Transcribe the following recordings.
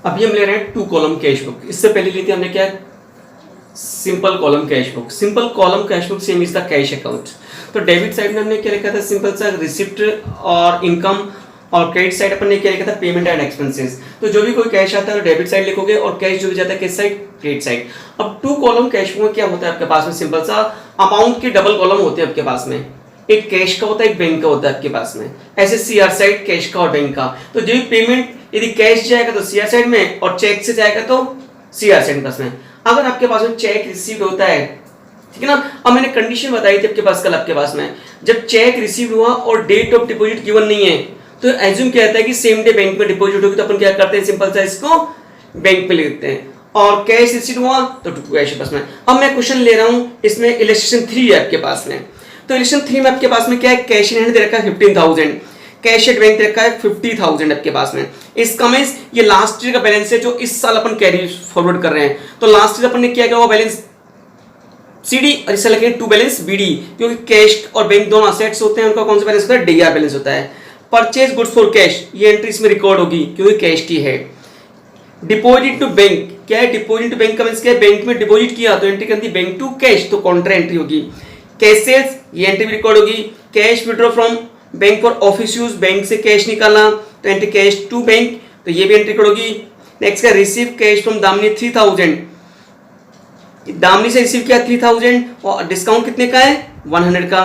अभी हम ले रहे हैं 2 कॉलम कैश बुक। इससे पहले ली थी हमने क्या, simple column cash book. Simple column cash book same is the cash account. तो डेबिट साइड में हमने क्या लिखा था, सिंपल सा रिसिप्ट और इनकम, और क्रेडिट साइड अपन ने क्या लिखा था, पेमेंट एंड एक्सपेंसेस। तो जो भी कोई कैश आता है तो डेबिट साइड लिखोगे, और कैश जो भी जाता है किस साइड, क्रेडिट साइड। अब 2 कॉलम कैश बुक में क्या होता है आपके पास में, सिंपल सा अमाउंट के डबल कॉलम होते हैं आपके पास में। एक कैश का होता है, एक बैंक का होता है आपके पास में। ऐसे सीआर साइड कैश का और बैंक का। तो जो भी पेमेंट यदि कैश जाएगा तो सीआर साइड में, और चेक से जाएगा तो सीआर साइड पास में। अगर आपके पास में चेक रिसीव होता है, ठीक है ना। अब मैंने कंडीशन बताई थी आपके पास कल, आपके पास में जब चेक रिसीव हुआ और डेट ऑफ डिपॉजिट गिवन नहीं है, तो एज्यूम क्या होता है कि सेम डे बैंक में डिपॉजिट होगी, तो अपन क्या करते हैं, सिंपल सा इसको बैंक पे लिखते हैं। और कैश रिसीव हुआ तो कैश पास में। अब मैं क्वेश्चन ले रहा हूं, इसमें इलस्ट्रेशन 3 है आपके पास में। तो इलस्ट्रेशन 3 में आपके पास में क्या है, कैश इन हैंड दे रखा है 15,000, कैश एट बैंक दे रखा है 50,000 आपके पास में। इसका मींस ये लास्ट ईयर का बैलेंस है जो इस साल अपन कैरी फॉरवर्ड कर रहे हैं। तो लास्ट ईयर अपन ने क्या किया हुआ बैलेंस सीडी, और इससे लिखेंगे टू बैलेंस बीडी, क्योंकि कैश और बैंक दोनों असेट्स होते हैं, उनका कौन सा बैलेंस होता है, डीआर बैलेंस होता है। परचेज गुड्स फॉर कैश, ये एंट्री इसमें रिकॉर्ड होगी क्योंकि कैश की है। डिपॉजिट टू बैंक, क्या है, डिपॉजिट टू बैंक का मींस क्या है, बैंक में डिपॉजिट किया तो एंट्री करती है बैंक टू कैश, तो कॉन्ट्रा एंट्री होगी। कैश सेल्स, ये एंट्री भी रिकॉर्ड होगी। Cash withdraw from bank for office use, bank से कैश निकालना तो एंट्री कैश टू बैंक, तो ये भी एंट्री रिकॉर्ड होगी। नेक्स्ट का receive cash from Damini 3000, Damini से रिसीव किया 3000, और डिस्काउंट कितने का है, 100 का।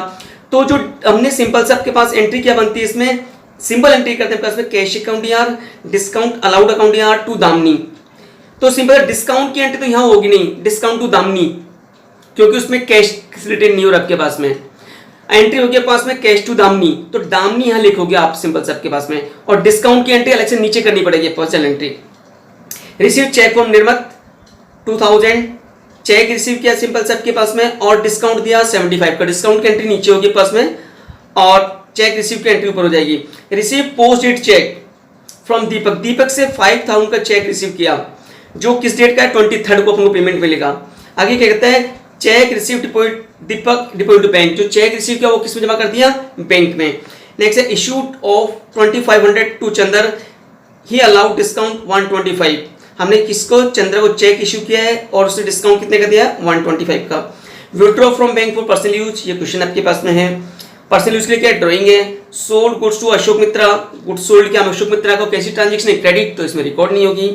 तो जो हमने सिंपल से आपके पास एंट्री क्या बनती है, इसमें सिंपल एंट्री करते हैं प्लस में कैश अकाउंट यार, डिस्काउंट अलाउड अकाउंट यार टू दामनी। तो सिंपल डिस्काउंट की एंट्री तो यहां होगी नहीं, डिस्काउंट टू दामनी, क्योंकि उसमें कैश रिटेन नहीं हो रहा आपके पास में। एंट्री होगी पास में कैश टू दामनी, तो दामनी यहां लिखोगे आप सिंपल से आपके पास में, और डिस्काउंट की एंट्री अलग से नीचे करनी पड़ेगी personal entry. Receive cheque from Nirmat 2000, cheque receive किया सिंपल से आपके पास में, और डिस्काउंट दिया 75 का, डिस्काउंट की एंट्री नीचे होगी पास में, और चेक रिसीव की एंट्री ऊपर हो जाएगी। Receive post date cheque from Deepak, Deepak से 5000 का चेक रिसीव किया, जो किस डेट का है, 23 को अपन को पेमेंट मिलेगा। आगे क्या कहता है, cheque receive deposit Deepak deposit to bank, जो चेक रिसीव किया वो किस में जमा कर दिया, बैंक में। नेक्स्ट है issued of 2500 to Chandar, he allowed discount 125, हमने किसको, चंद्र को चेक इशू किया है और उसने डिस्काउंट कितने का दिया, 125 का। Withdraw from bank for personal use, ये क्वेश्चन आपके पास में है। पर्सनल यूज के लिए क्या ड्राइंग है। Sold goods to Ashok Mitra, goods sold किया अशोक मित्रा को, कैसी ट्रांजेक्शन है, क्रेडिट, तो इसमें रिकॉर्ड नहीं होगी।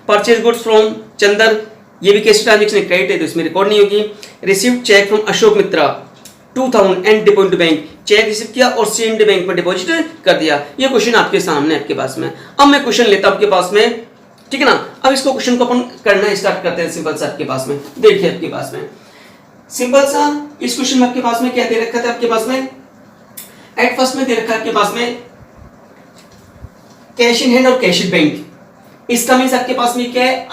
परचेज गुड्स फ्रॉम चंदर, ये भी कैसी ट्रांजेक्शन है, क्रेडिट है, तो इसमें रिकॉर्ड नहीं होगी। Receive cheque from Ashok Mitra 2000 and deposit bank, cheque receive किया और सेम डे बैंक में डिपॉजिट कर दिया। ये क्वेश्चन आपके सामने आपके पास में। अब मैं क्वेश्चन लेता हूं आपके पास में, ठीक है ना। अब इसको क्वेश्चन को अपन करना स्टार्ट करते हैं सिंपल सा आपके पास में। देखिए आपके पास में सिंपल सा इस क्वेश्चन में आपके पास में क्या दे रखा था, आपके पास में एट फर्स्ट में दे रखा है आपके पास में कैश इन हैंड और कैश इन बैंक। इसका मींस आपके पास में क्या है,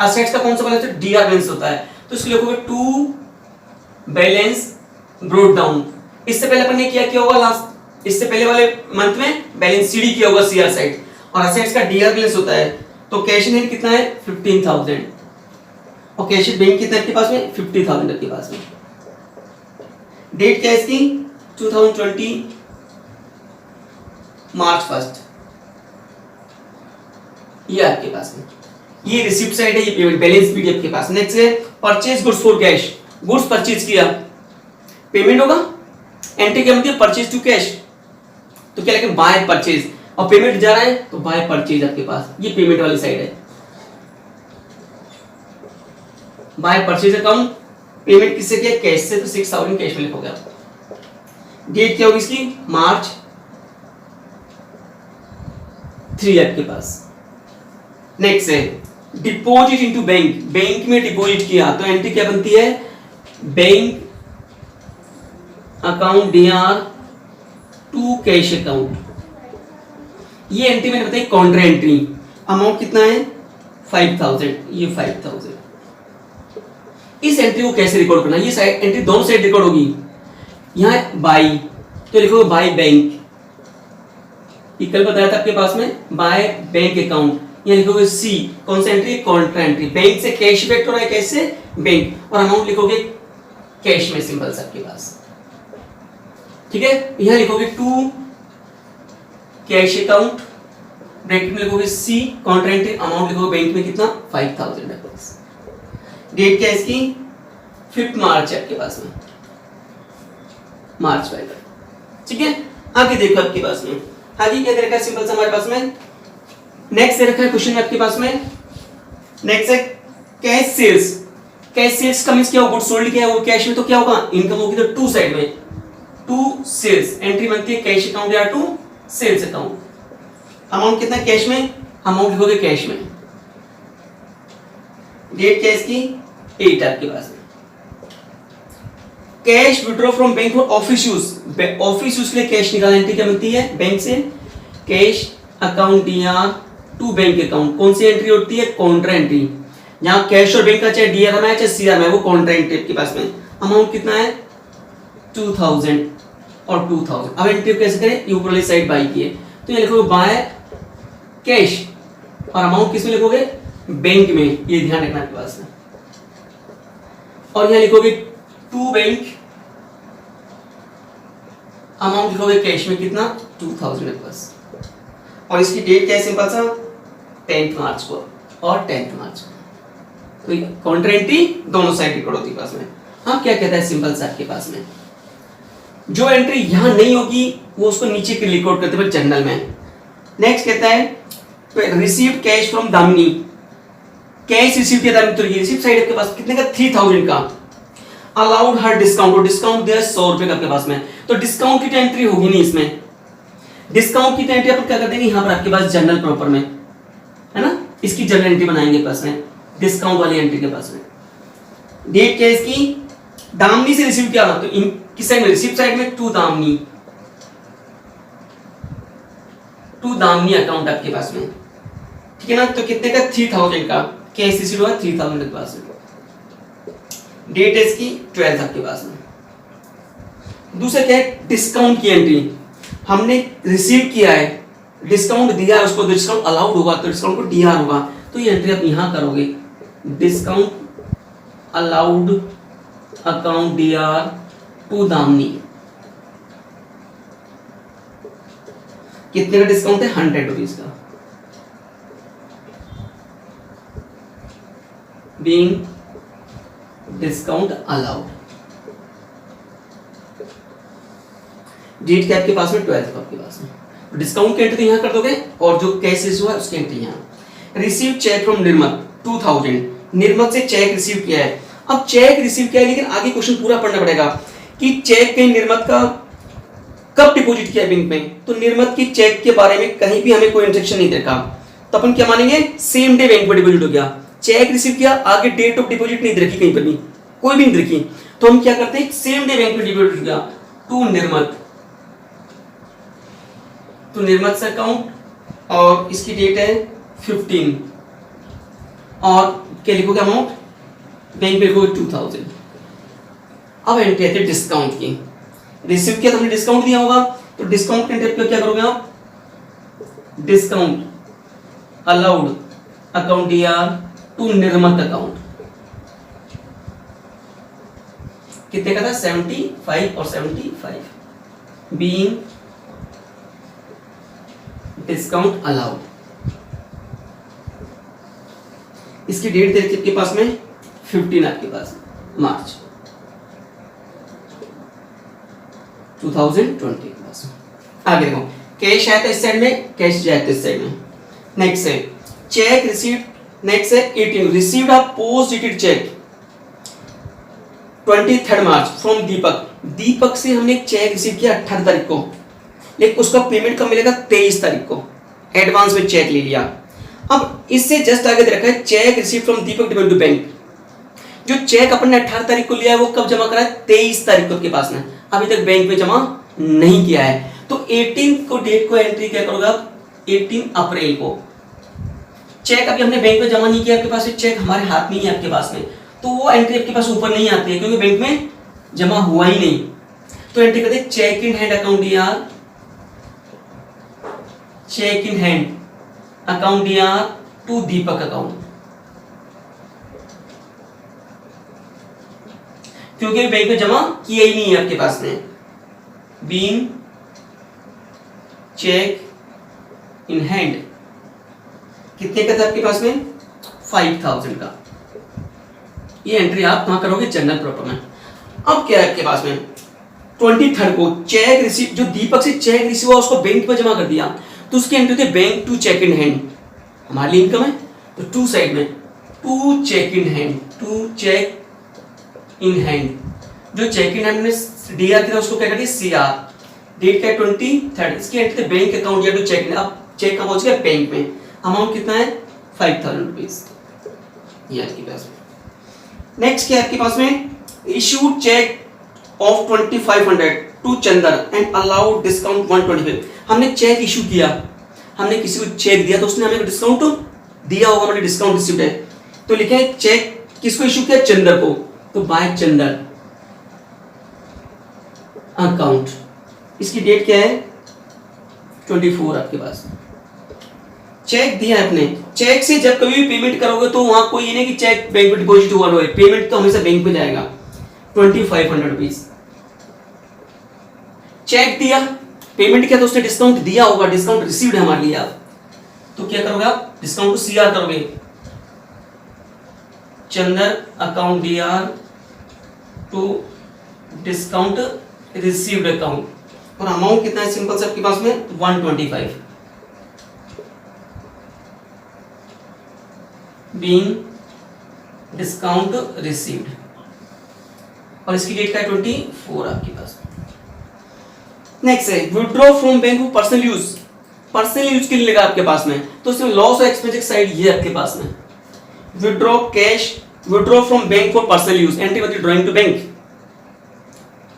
असेट्स का कौन सा बैलेंस है, डीआर बैलेंस होता है, तो इसको लिखोगे टू बैलेंस ब्रोट डाउन। इससे पहले अपन ने क्या किया होगा, लास्ट इससे पहले वाले मंथ में बैलेंस सीडी किया होगा सीआर साइड, और असेट्स का डीआर बैलेंस होता है। तो कैश इन हैंड कितना है 15,000, और कैश इन बैंक कितना है आपके पास में 50,000 आपके पास में। डेट क्या है इसकी 2020 मार्च 1, ये आपके पास में, ये रिसिप्ट साइड है, ये पेमेंट बैलेंस भी आपके पास। नेक्स्ट है purchase goods for cash, goods purchase किया, पेमेंट होगा, एंट्री क्या होती है, परचेज टू कैश, तो क्या लिखेंगे बाय परचेज, और पेमेंट जा रहा है तो बाय परचेज आपके पास, ये पेमेंट वाली साइड है। बाय परचेज अकाउंट, पेमेंट किससे किया, कैश से, तो 6000 कैश में लिखोगे आप। डेट क्या होगी इसकी मार्च 3 आपके पास। नेक्स्ट है डिपॉजिट इनटू बैंक, बैंक में डिपॉजिट किया तो एंट्री क्या बनती है, bank account DR to cash account, ये एंट्री मैंने बताई कॉन्ट्रा एंट्री। अमाउंट कितना है 5000, ये 5000। इस एंट्री को कैसे रिकॉर्ड करना, ये साइड एंट्री दोनों साइड रिकॉर्ड होगी। यहां बाई तो लिखोगे बाय बैंक, कल बताया था आपके पास में बाय बैंक अकाउंट, यहाँ लिखोगे सी, कौन सा एंट्री, कॉन्ट्रा एंट्री, बैंक से कैश इफेक्ट हो रहा है, कैश से बैंक, और अमाउंट लिखोगे कैश में सिंपल से आपके पास, ठीक है। यहां लिखोगे टू कैश अकाउंट ब्रैकेट में लिखोगे सी, कॉन्ट्रा अमाउंट लिखोगे बैंक में कितना 5000 है। डेट क्या है इसकी 5 मार्च है आपके पास में, मार्च 5, ठीक है। आगे देखो आपके पास में आगे क्या दे रखा है सिंपल सा हमारे पास में। नेक्स्ट दे रखा है क्वेश्चन में आपके पास में, नेक्स्ट है कैश सेल्स। कैश सेल्स का मींस क्या होगा, गुड्स सोल्ड क्या है वो कैश में, तो क्या होगा इनकम होगी तो टू साइड में, टू सेल्स एंट्री बनती है कैश अकाउंट या टू सेल्स अकाउंट। अमाउंट कितना कैश में, अमाउंट लिखोगे कैश में। डेट क्या है इसकी 8 आपके पास में। Cash withdraw from bank for office use, office use के लिए कैश निकालने एंट्री क्या मिलती है बैंक से, cash account DR to bank account. कौन सी एंट्री होती है कॉन्ट्रा एंट्री, जहां कैश और बैंक का चाहे डीआर में है चाहे सीआर में, वो कॉन्ट्रा एंट्री आपके पास में। अमाउंट कितना है 2000 और 2000। अब एंट्री कैसे करें, ऊपर वाली साइड बाय की है तो ये लिखोगे बाय कैश और अमाउंट किस में लिखोगे बैंक में, ये ध्यान रखना आपके पास में। और यहां लिखोगे टू बैंक, अमाउंट लिखोगे कैश में कितना 2000 है बस। और इसकी डेट क्या है सिंपल सा 10 मार्च को और 10 मार्च को, तो कॉन्ट्रा एंट्री दोनों साइड रिकॉर्ड होती है पास में। हम क्या कहता है सिंपल सा आपके पास में, जो एंट्री यहां नहीं होगी वो उसको नीचे के रिकॉर्ड करते हुए जर्नल में। नेक्स्ट कहता है received cash from Damini, cash receive किया दामिनी, तो ये रिसीव साइड आपके पास कितने का 3000 का। अलाउड हर डिस्काउंट, और डिस्काउंट दिया 100 रुपए का आपके पास में, तो डिस्काउंट की एंट्री होगी नहीं इसमें। डिस्काउंट की एंट्री अपन क्या कर देंगे यहाँ पर आपके पास जर्नल प्रॉपर में, है ना, इसकी जर्नल एंट्री बनाएंगे पास में डिस्काउंट वाली एंट्री के पास में। डेट क्या है इसकी दामनी से रिसीव किया, तो इन किस साइड में रिसीव साइड में to Damini, to Damini account आपके पास में, ठीक है ना। तो कितने का 3000 का कैश रिसीव हुआ 3000 के पास में। डेट है इसकी 12 आपके पास में। दूसरा क्या है डिस्काउंट की एंट्री, हमने रिसीव किया है डिस्काउंट दिया है उसको, डिस्काउंट अलाउड होगा तो डिस्काउंट को डीआर होगा, तो ये एंट्री आप यहां करोगे discount allowed account DR to Damini. कितने का डिस्काउंट है 100 रुपीज का। Being discount allowed. डेट क्या आपके पास में 12 आपके पास में। डिस्काउंट की एंट्री यहां कर दोगे और जो कैश रिसीव हुआ उसकी एंट्री यहां। रिसीव चेक फ्रॉम निर्मत 2000, निर्मत से चेक रिसीव किया है। अब चेक रिसीव किया है लेकिन आगे क्वेश्चन पूरा पढ़ना पड़ेगा कि चेक कहीं निर्मत का कब डिपॉजिट किया बैंक में, तो निर्मत की चेक के बारे में कहीं भी हमें कोई इंस्ट्रक्शन नहीं देखा, तो अपन क्या मानेंगे सेम डे बैंक में डिपॉजिट हो गया। चेक रिसीव किया, आगे डेट ऑफ डिपॉजिट नहीं रखी कहीं पर भी, कोई भी नहीं रखी, तो हम क्या करते हैं सेम डे बैंक में डिपॉजिट हो गया टू निर्मत, तो निर्मत से अकाउंट और इसकी डेट है 15 और क्या लिखोगे अमाउंट बैंक में लिखोगे 2000। अब एंट्री आती है डिस्काउंट की, रिसीव किया तो हमने डिस्काउंट दिया होगा, तो डिस्काउंट के एंट्री क्या करोगे आप discount allowed account DR to Nirmat account. कितने का था 75 और 75 बीइंग डिस्काउंट अलाउड। इसकी डेट दे रखी आपके पास में 15 आपके पास मार्च 2020 के पास। आगे देखो कैश है तो इस साइड में, कैश जाए तो इस साइड में। नेक्स्ट है चेक रिसीव्ड, नेक्स्ट है 18 received a post dated cheque 23 March from Deepak. Deepak से हमने एक चेक रिसीव किया 18 तारीख को, लेकिन उसका पेमेंट कब मिलेगा 23 तारीख को, एडवांस में चेक ले लिया। अब इससे जस्ट आगे दे रखा है cheque receive from Deepak deposit to bank. जो चेक अपन ने 18 तारीख को लिया है वो कब जमा करा है 23 तारीख को आपके पास में, अभी तक बैंक में जमा नहीं किया है, तो 18 को डेट को एंट्री क्या करोगे आप 18 अप्रैल को। चेक अभी हमने बैंक में जमा नहीं किया, आपके पास चेक हमारे हाथ में ही है आपके पास में, तो वो एंट्री आपके पास ऊपर नहीं आती है क्योंकि बैंक में जमा हुआ ही नहीं, तो एंट्री करते हैं cheque in hand account DR, cheque in hand account DR to Deepak account, क्योंकि बैंक में जमा किया ही नहीं है आपके पास में। बीइंग चेक इन हैंड कितने का था आपके पास में 5000 का। ये एंट्री आप कहाँ करोगे जनरल प्रॉपर में। अब क्या है आपके पास में 23rd को चेक रिसीव, जो दीपक से चेक रिसीव हुआ उसको बैंक पर जमा कर दिया, तो उसकी एंट्री होती है bank to cheque in hand. हमारी इनकम है तो टू साइड में to cheque in hand, to cheque in hand, जो चेक इन हैंड में डीआर किया उसको क्या करिए सीआर, डेट क्या है 23rd, इसकी एंट्री थे बैंक अकाउंट या टू चेक इन। अब चेक का पहुंच गया बैंक में, अमाउंट कितना है 5000 रुपीज, ये आपके पास में। नेक्स्ट क्या है आपके पास में issued cheque of 2500 to Chandar and allowed discount 125। हमने चेक इशू किया, हमने किसी को चेक दिया तो उसने हमें डिस्काउंट दिया होगा, मतलब डिस्काउंट रिसीव्ड है, तो लिखे चेक किसको इशू किया चंदर को, तो बाय चंदर अकाउंट, इसकी डेट क्या है 24 आपके पास। चेक दिया है आपने, चेक से जब कभी भी पेमेंट करोगे तो वहां कोई ये नहीं कि चेक बैंक में डिपॉजिट हुआ है, पेमेंट तो हमेशा बैंक में जाएगा 2500 रुपीज। चेक दिया पेमेंट किया तो उसने डिस्काउंट दिया होगा, डिस्काउंट रिसीव्ड है हमारे लिए, आप तो क्या करोगे आप डिस्काउंट को सीआर करोगे, Chandar account DR to discount received account, और अमाउंट कितना है सिंपल से आपके पास में 125 बीइंग डिस्काउंट रिसीव्ड, और इसकी डेट का है 24 आपके पास। नेक्स्ट है withdraw from bank for personal use, personal use के लिए लगा आपके पास में, तो इसमें लॉस और एक्सपेंस की साइड ये आपके पास में withdraw cash, withdraw from bank for personal use, entry होती है ड्राइंग टू बैंक,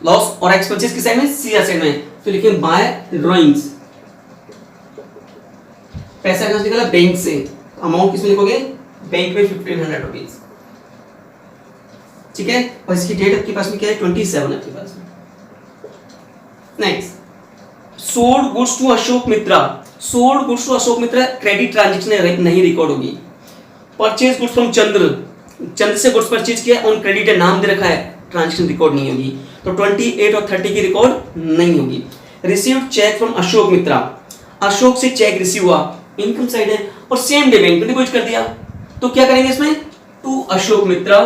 लॉस और एक्सपेंसेस की साइड में सीआर साइड में, तो लिखे बाय ड्राइंग्स, पैसा कहां से निकला बैंक से, अमाउंट किसमें लिखोगे बैंक में 1500 रुपीज, ठीक है, और इसकी डेट आपके पास में क्या है 27 आपके पास में। Next sold goods to Ashok Mitra, sold goods to Ashok Mitra credit transaction नहीं रिकॉर्ड होगी। Purchase goods from Chandra, Chandra से गुड्स परचेज किया ऑन क्रेडिट है, नाम दे रखा है, ट्रांजैक्शन रिकॉर्ड नहीं होगी, तो 28 और 30 की रिकॉर्ड नहीं होगी। रिसीव्ड चेक फ्रॉम अशोक मित्रा, अशोक से चेक रिसीव हुआ, इनकम साइड है, और सेम डे बैंक में डिपॉजिट कर दिया, तो क्या करेंगे इसमें टू अशोक मित्रा,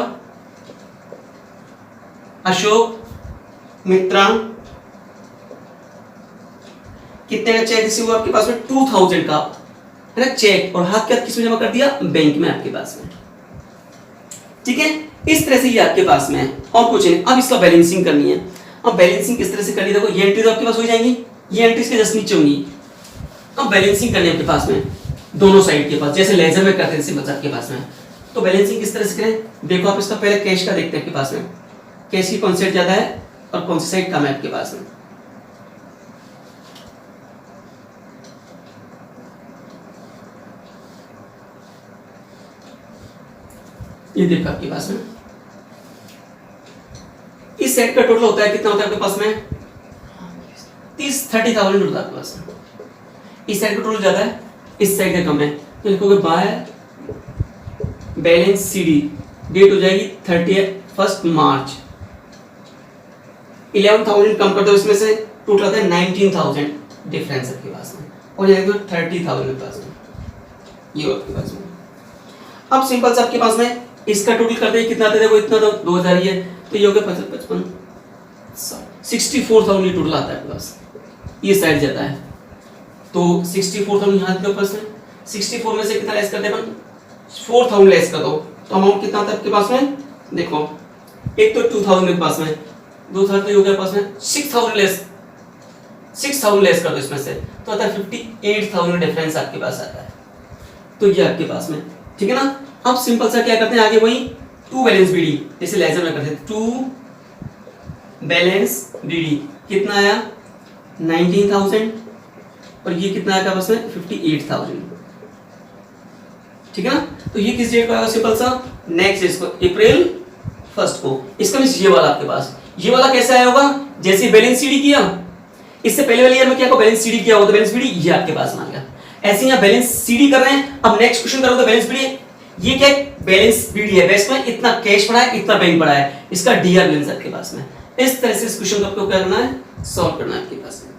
अशोक मित्रा कितने का चेक रिसीव हुआ आपके पास में 2000 का है ना चेक, और हाथ के हाथ किसमें जमा कर दिया बैंक में आपके पास में, ठीक है। इस तरह से ये आपके पास में है और कुछ नहीं। अब इसका बैलेंसिंग करनी है, अब बैलेंसिंग किस तरह से करनी है, देखो ये एंट्री तो आपके पास हो जाएंगी, ये एंट्री इसके जस्ट नीचे होंगी। अब बैलेंसिंग करनी है आपके पास में दोनों साइड के पास, जैसे लेजर में करते हैं सिंपल आपके पास में, तो बैलेंसिंग किस तरह से करें, देखो आप इसका पहले कैश का देखते हैं आपके पास में, कैश की कौन साइड ज्यादा है और कौन सी साइड कम है आपके पास में। ये देखो आपके पास में इस सेट का टोटल होता है कितना होता है आपके पास में 30,000 होता है आपके पास में। इस साइड का टोटल ज्यादा है, इस साइड का कम है, तो लिखोगे बाय बैलेंस सीडी, डेट हो जाएगी 31 मार्च, 11,000 कम कर दो इसमें से, टोटल आता है 19,000 डिफरेंस आपके पास में, और ये 30,000 के पास में, ये आपके पास में। अब सिंपल से आपके पास में इसका टोटल करते हैं कितना आता है, देखो इतना तो 2000 ही है, तो ये हो गया 55 64,000 ये टोटल आता है आपके पास, ये साइड जाता है, तो 64,000 यहाँ के ऊपर से 64 में से कितना लेस करते हैं अपन 4,000 लेस कर दो, तो अमाउंट कितना आता है आपके पास में, देखो एक तो 2,000 के पास में, 2,000 तो हो गया पास में 6,000 लेस कर दो इसमें से, तो आता है 58,000 डिफरेंस आपके पास आता है, तो ये आपके पास में, ठीक है ना। अब सिंपल सा क्या करते हैं आगे वही टू बैलेंस बीडी, जैसे लेजर में करते हैं, टू बैलेंस बीडी कितना आया 19,000, और ये कितना आया बस में 58,000, ठीक है ना। तो ये किस डेट को आएगा सिंपल सा नेक्स्ट इसको April 1 को, इसका मींस ये वाला आपके पास, ये वाला कैसे आया होगा, जैसे बैलेंस सीडी किया, इससे पहले वाले ईयर में क्या को बैलेंस सीडी किया होगा, तो बैलेंस बीडी ये आपके पास मान गया, ऐसे यहाँ बैलेंस सीडी कर रहे हैं। अब नेक्स्ट क्वेश्चन करो तो बैलेंस बीडी, ये क्या बैलेंस बीडी है, बैलेंस में इतना कैश पड़ा है, इतना बैंक पड़ा है, इसका डीआर बैलेंस आपके पास में। इस तरह से इस क्वेश्चन को आपको क्या करना है, सॉल्व करना है आपके पास में।